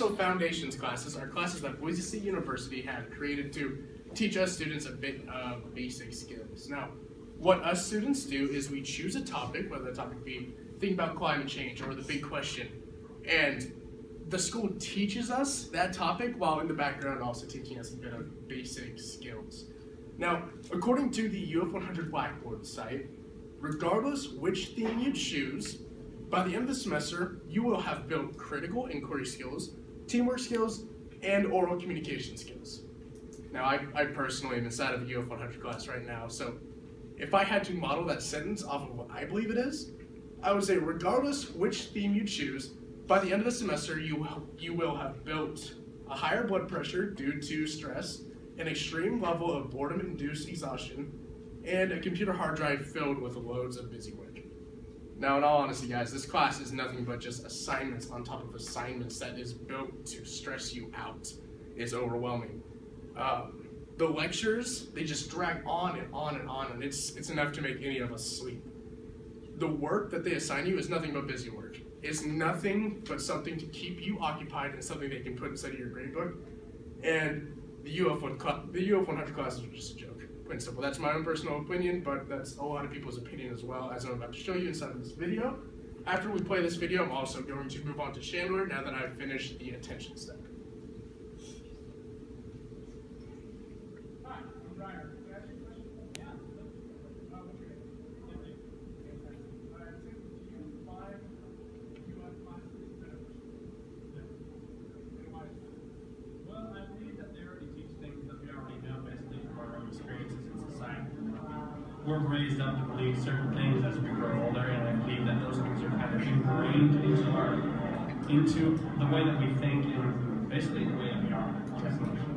Universal Foundations classes are classes that Boise State University had created to teach us students a bit of basic skills. Now, what us students do is we choose a topic, whether the topic be think about climate change or the big question, and the school teaches us that topic while in the background also teaching us a bit of basic skills. Now, according to the UF100 Blackboard site, regardless which theme you choose, by the end of the semester, you will have built critical inquiry skills, teamwork skills, and oral communication skills. Now, I personally am inside of a UF100 class right now, so if I had to model that sentence off of what I believe it is, I would say regardless which theme you choose, by the end of the semester, you will have built a higher blood pressure due to stress, an extreme level of boredom-induced exhaustion, and a computer hard drive filled with loads of busy work. Now, in all honesty, guys, this class is nothing but just assignments on top of assignments that is built to stress you out. It's overwhelming. The lectures, they just drag on and on and on, and it's enough to make any of us sleep. The work that they assign you is nothing but busy work. It's nothing but something to keep you occupied and something they can put inside of your grade book. And the UF100 classes are just a joke, plain and simple. That's my own personal opinion, but that's a lot of people's opinion as well, as I'm about to show you inside of this video. After we play this video, I'm also going to move on to Chandler now that I've finished the attention step. We're raised up to believe certain things as we grow older, and I believe that those things are kind of ingrained into the way that we think and basically the way that we are.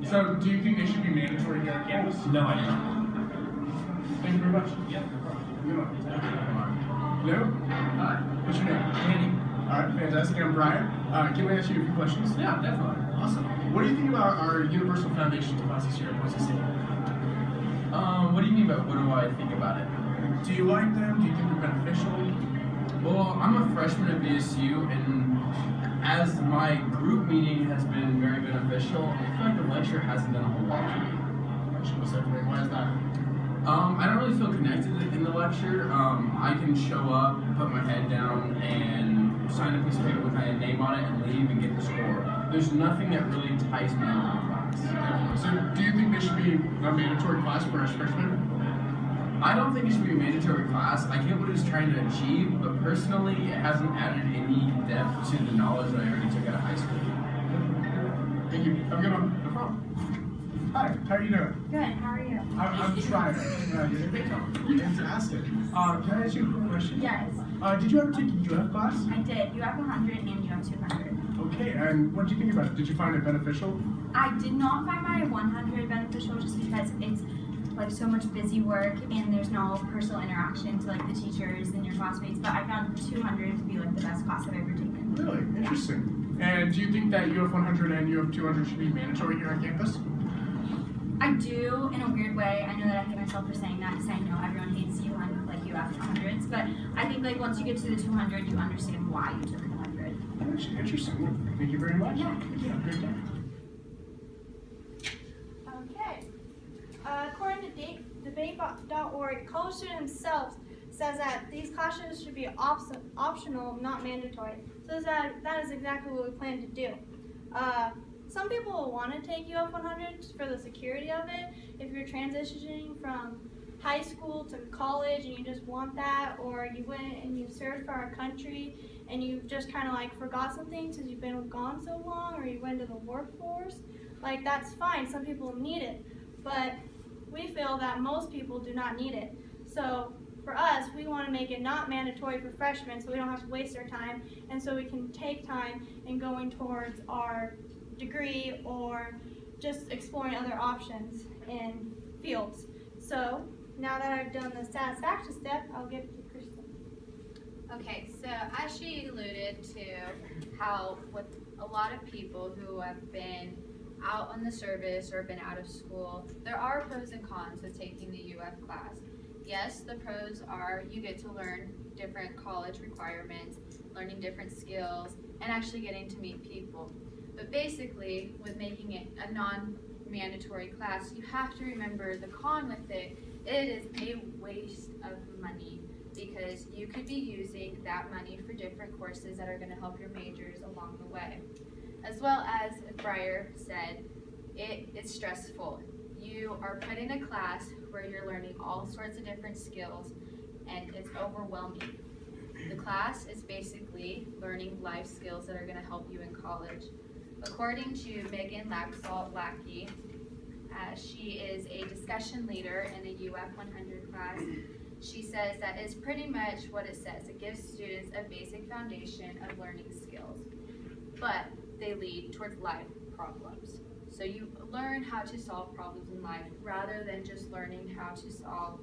Yeah. So, do you think they should be mandatory here on campus? No, I don't. Thank you very much. Yeah, no problem. Hello? Hi. What's your name? Danny. Alright, fantastic. I'm Brian. Can we ask you a few questions? Yeah, definitely. Awesome. What do you think about our Universal Foundations classes here at Boise State? What do you mean by what do I think about it? Do you like them? Do you think they're beneficial? Well, I'm a freshman at BSU, and as my group meeting has been very beneficial, I feel like the lecture hasn't done a whole lot for me. Why is that? I don't really feel connected in the lecture. I can show up, put my head down, and sign a piece of paper with my name on it and leave and get the score. There's nothing that really ties me into the class. So, do you think there should be a mandatory class for us freshmen? I don't think it should be a mandatory class. I get what it's trying to achieve, but personally, it hasn't added any depth to the knowledge that I already took out of high school. Thank you. Have a good one. No problem. Hi, how are you doing? Good, how are you? I'm trying. You're fantastic. Can I ask you a quick question? Yes, Did you ever take a UF class? I did. You have 100 and you have 200. Okay, and what did you think about it? Did you find it beneficial? I did not find my 100 beneficial just because it's like so much busy work and there's no personal interaction to like the teachers and your classmates, but I found 200 to be like the best class I've ever taken. Really? Interesting. And do you think that UF 100 and UF 200 should be mandatory here on campus? I do in a weird way. I know that I hate myself for saying that because I know everyone hates UF, like UF 200s, but I think like once you get to the 200, you understand why you took the 100. Interesting. Thank you very much. Yeah. Great day. Okay. According to debate.org, college student himself says that these classes should be optional, not mandatory. So that is exactly what we plan to do. Some people will want to take UF 100 for the security of it. If you're transitioning from high school to college and you just want that, or you went and you served for our country and you just kind of like forgot some things because you've been gone so long, or you went to the workforce, like that's fine. Some people need it, but we feel that most people do not need it. So for us, we want to make it not mandatory for freshmen so we don't have to waste our time, and so we can take time in going towards our degree or just exploring other options in fields. So now that I've done the satisfaction step, I'll give it to Kristen. Okay, so as she alluded to how with a lot of people who have been out on the service or been out of school, there are pros and cons with taking the UF class. Yes, the pros are you get to learn different college requirements, learning different skills, and actually getting to meet people. But basically, with making it a non-mandatory class, you have to remember the con with it. It is a waste of money because you could be using that money for different courses that are going to help your majors along the way. As well as Briar said, it's stressful. You are put in a class where you're learning all sorts of different skills and it's overwhelming. The class is basically learning life skills that are going to help you in college. According to Megan Laxalt Lackey, she is a discussion leader in a UF 100 class. She says that is pretty much what it says. It gives students a basic foundation of learning skills, but they lead towards life problems. So you learn how to solve problems in life rather than just learning how to solve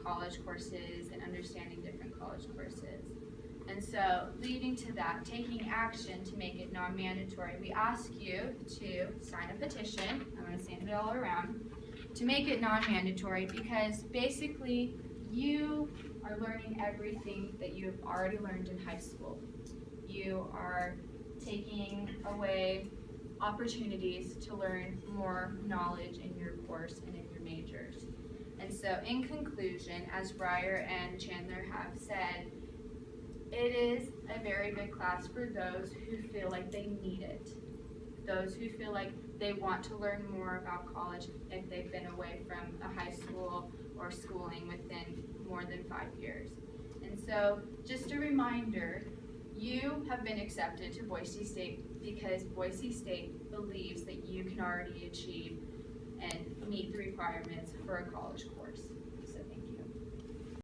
college courses and understanding different college courses. And so leading to that, taking action to make it non-mandatory, we ask you to sign a petition, I'm going to send it all around, to make it non-mandatory because basically you are learning everything that you have already learned in high school. You are taking away opportunities to learn more knowledge in your course and in your majors. And so in conclusion, as Briar and Chandler have said, it is a very good class for those who feel like they need it. Those who feel like they want to learn more about college if they've been away from a high school or schooling within more than 5 years. And so just a reminder, you have been accepted to Boise State because Boise State believes that you can already achieve and meet the requirements for a college course.